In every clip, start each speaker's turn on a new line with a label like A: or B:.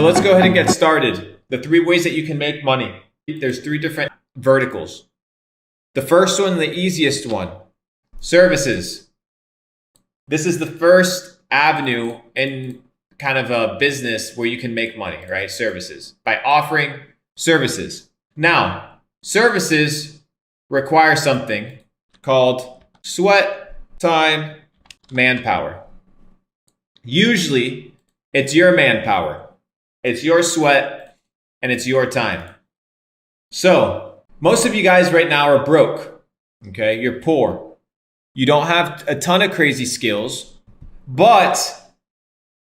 A: let's go ahead and get started. The 3 ways that you can make money. There's 3 different verticals. The first one, the easiest one, services. This is the first avenue in kind of a business where you can make money, right? Services, by offering services. Now, services require something called sweat, time, manpower. Usually, it's your manpower, it's your sweat, and it's your time. So, most of you guys right now are broke, okay? You're poor. You don't have a ton of crazy skills, but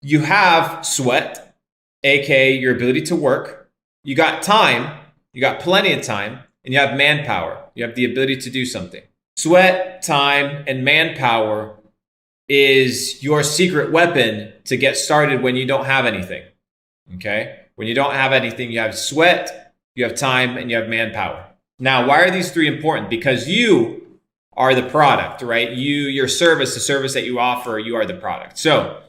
A: you have sweat, aka your ability to work. You got time, you got plenty of time, and you have manpower. You have the ability to do something. Sweat, time, and manpower is your secret weapon to get started when you don't have anything, okay? When you don't have anything, you have sweat, you have time, and you have manpower. Now, why are these 3 important? Because you are the product, right? Your service, the service that you offer, you are the product. So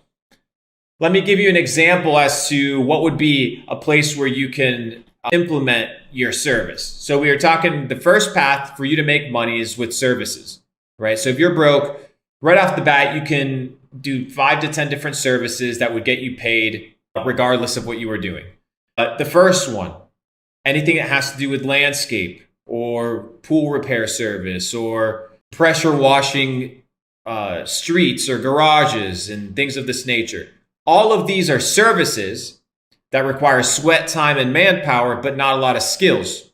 A: let me give you an example as to what would be a place where you can implement your service. So we are talking the first path for you to make money is with services, right? So if you're broke, right off the bat, you can do 5 to 10 different services that would get you paid regardless of what you were doing. The first one, anything that has to do with landscape or pool repair service or pressure washing streets or garages and things of this nature. All of these are services that require sweat, time, and manpower, but not a lot of skills.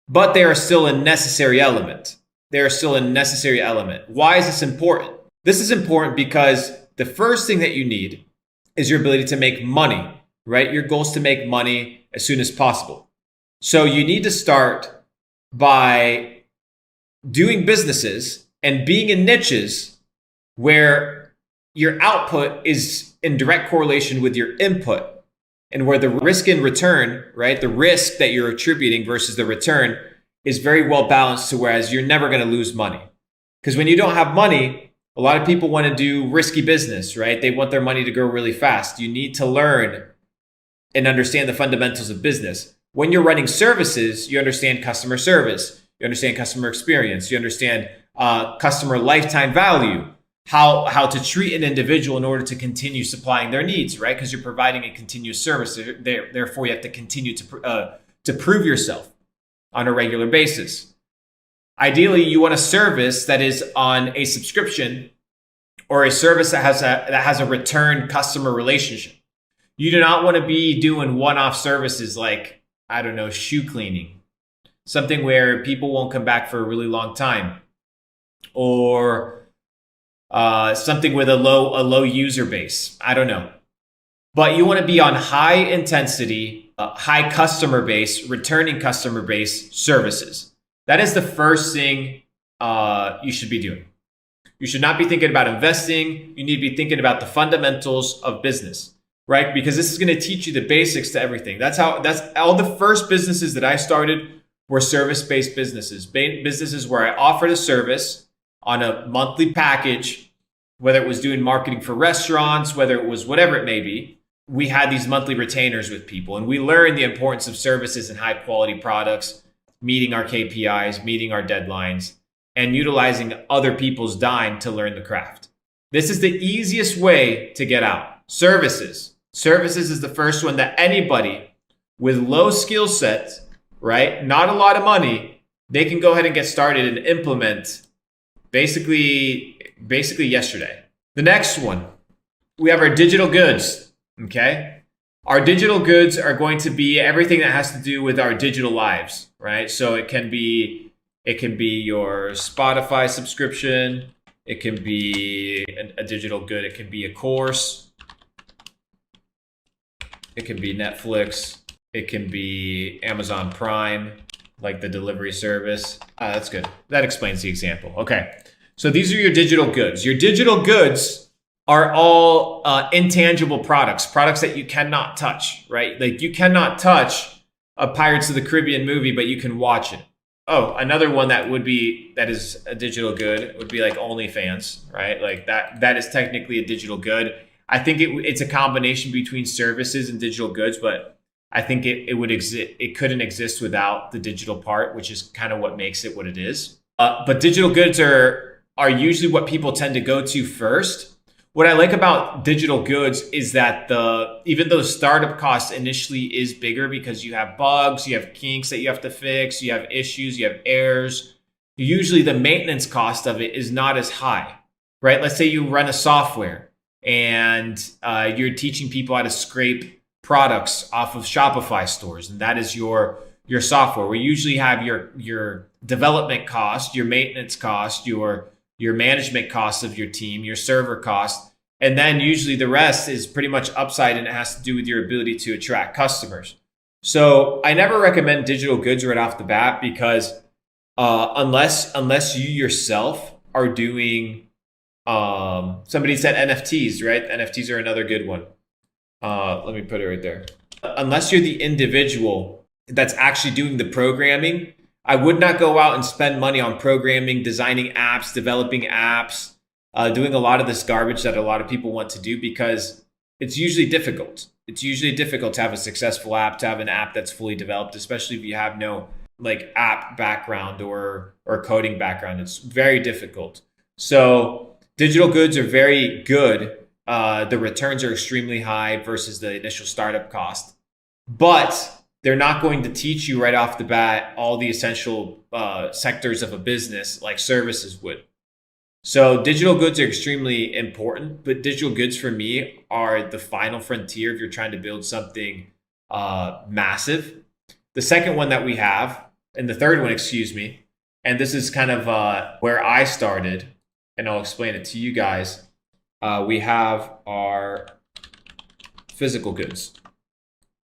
A: But they are still a necessary element. They are still a necessary element. Why is this important? This is important because the first thing that you need is your ability to make money, right? Your goal is to make money as soon as possible. So you need to start by doing businesses and being in niches where your output is in direct correlation with your input and where the risk in return, right? The risk that you're attributing versus the return is very well balanced to whereas you're never going to lose money. Because when you don't have money, a lot of people want to do risky business, right? They want their money to grow really fast. You need to learn and understand the fundamentals of business. When you're running services, you understand customer service, you understand customer experience, you understand customer lifetime value, how to treat an individual in order to continue supplying their needs, right? Because you're providing a continuous service. Therefore, you have to continue to prove yourself on a regular basis. Ideally, you want a service that is on a subscription or a service that has a return customer relationship. You do not want to be doing one-off services like, I don't know, shoe cleaning, something where people won't come back for a really long time, or something with a low user base. I don't know. But you want to be on high intensity, high customer base, returning customer base services. That is the first thing you should be doing. You should not be thinking about investing. You need to be thinking about the fundamentals of business, right? Because this is going to teach you the basics to everything. That's all the first businesses that I started were service-based businesses. Businesses where I offered a service on a monthly package, whether it was doing marketing for restaurants, whether it was whatever it may be. We had these monthly retainers with people, and we learned the importance of services and high quality products, meeting our KPIs, meeting our deadlines, and utilizing other people's dime to learn the craft. This is the easiest way to get out. Services. Services is the first one that anybody with low skill set, right? Not a lot of money, they can go ahead and get started and implement basically yesterday. The next one, we have our digital goods, okay? Our digital goods are going to be everything that has to do with our digital lives, right? So it can be your Spotify subscription, it can be a digital good, it can be a course, it can be Netflix, it can be Amazon Prime, like the delivery service. That's good. That explains the example. Okay. So these are your digital goods. Your digital goods are all intangible products that you cannot touch, right? Like you cannot touch a Pirates of the Caribbean movie, but you can watch it. Oh, another one that is a digital good would be like OnlyFans, right? Like that is technically a digital good. I think it's a combination between services and digital goods, but I think it would exist. It couldn't exist without the digital part, which is kind of what makes it what it is. But digital goods are usually what people tend to go to first. What I like about digital goods is that even though startup cost initially is bigger because you have bugs, you have kinks that you have to fix, you have issues, you have errors. Usually the maintenance cost of it is not as high, right? Let's say you run a software and you're teaching people how to scrape products off of Shopify stores, and that is your software. We usually have your development cost, your maintenance cost, your management costs of your team, your server cost, and then usually the rest is pretty much upside, and it has to do with your ability to attract customers. So I never recommend digital goods right off the bat because unless you yourself are doing, somebody said NFTs, right? NFTs are another good one. Let me put it right there. Unless you're the individual that's actually doing the programming, I would not go out and spend money on programming, designing apps, developing apps, doing a lot of this garbage that a lot of people want to do because it's usually difficult. It's usually difficult to have a successful app, to have an app that's fully developed, especially if you have no like app background or coding background. It's very difficult. So digital goods are very good. The returns are extremely high versus the initial startup cost, but they're not going to teach you right off the bat all the essential sectors of a business like services would. So digital goods are extremely important, but digital goods for me are the final frontier if you're trying to build something massive. The second one that we have, and the third one, excuse me, and this is kind of where I started, and I'll explain it to you guys. We have our physical goods.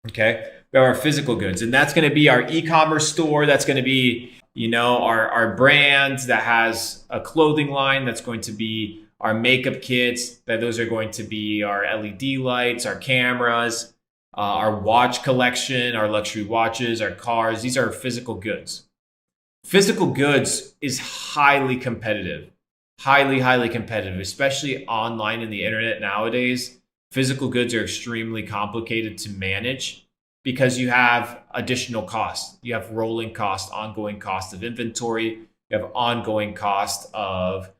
A: Okay, we have our physical goods, and that's going to be our e-commerce store. That's going to be, our brand that has a clothing line. That's going to be our makeup kits. Those are going to be our LED lights, our cameras, our watch collection, our luxury watches, our cars. These are physical goods. Physical goods is highly competitive. Highly competitive, especially online in the internet nowadays. Physical goods are extremely complicated to manage because you have additional costs. You have rolling cost, ongoing cost of inventory. You have ongoing cost of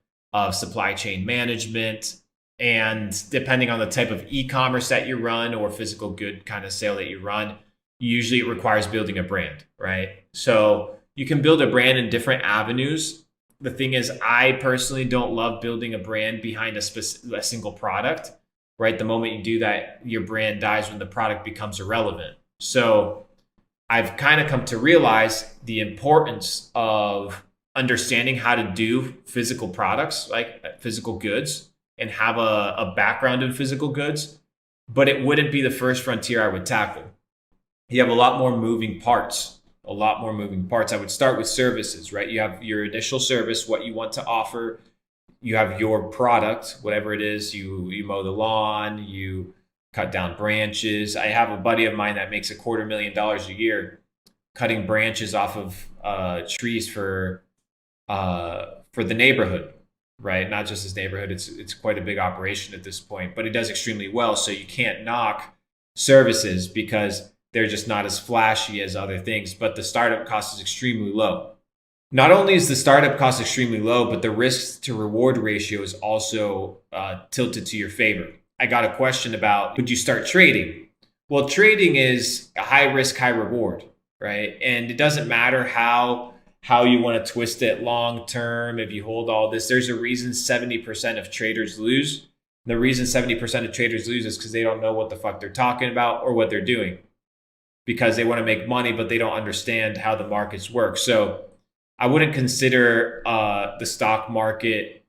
A: supply chain management. And depending on the type of e-commerce that you run or physical good kind of sale that you run, usually it requires building a brand, right? So you can build a brand in different avenues. The thing is, I personally don't love building a brand behind a single product, right? The moment you do that, your brand dies when the product becomes irrelevant. So I've kind of come to realize the importance of understanding how to do physical products, like physical goods, and have a background in physical goods, but it wouldn't be the first frontier I would tackle. You have a lot more moving parts. I would start with services, right? You have your initial service, what you want to offer. You have your product, whatever it is. You mow the lawn, you cut down branches. I have a buddy of mine that makes $250,000 a year cutting branches off of trees for the neighborhood, right? Not just his neighborhood. It's quite a big operation at this point, but he does extremely well. So you can't knock services because they're just not as flashy as other things, but the startup cost is extremely low. Not only is the startup cost extremely low, but the risk to reward ratio is also tilted to your favor. I got a question about, would you start trading? Well, trading is a high risk, high reward, right? And it doesn't matter how you want to twist it long term. If you hold all this, there's a reason 70% of traders lose. The reason 70% of traders lose is because they don't know what the fuck they're talking about or what they're doing, because they want to make money, but they don't understand how the markets work. So I wouldn't consider the stock market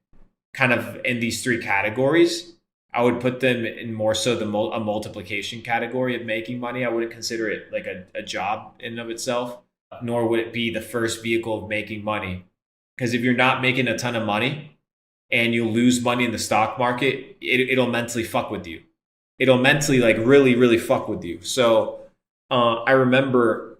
A: kind of in these three categories. I would put them in more so a multiplication category of making money. I wouldn't consider it like a job in and of itself, nor would it be the first vehicle of making money. Because if you're not making a ton of money and you lose money in the stock market, it'll mentally fuck with you. It'll mentally like really, really fuck with you. So I remember,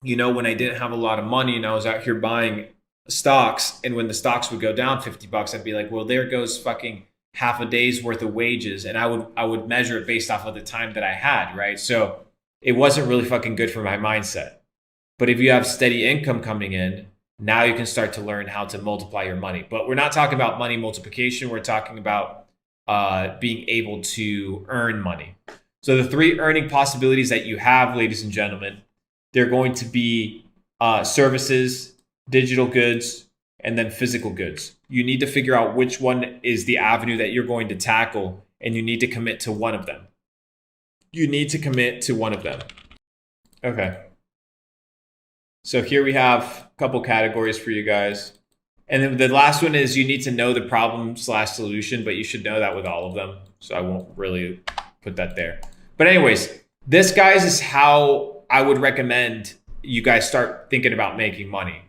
A: when I didn't have a lot of money and I was out here buying stocks, and when the stocks would go down $50, I'd be like, well, there goes fucking half a day's worth of wages. And I would measure it based off of the time that I had, right? So it wasn't really fucking good for my mindset. But if you have steady income coming in, now you can start to learn how to multiply your money. But we're not talking about money multiplication. We're talking about being able to earn money. So the 3 earning possibilities that you have, ladies and gentlemen, they're going to be services, digital goods, and then physical goods. You need to figure out which one is the avenue that you're going to tackle, and you need to commit to one of them. You need to commit to one of them. Okay. So here we have a couple categories for you guys. And then the last one is you need to know the problem/solution, but you should know that with all of them. So I won't really put that there. But anyways, this, guys, is how I would recommend you guys start thinking about making money.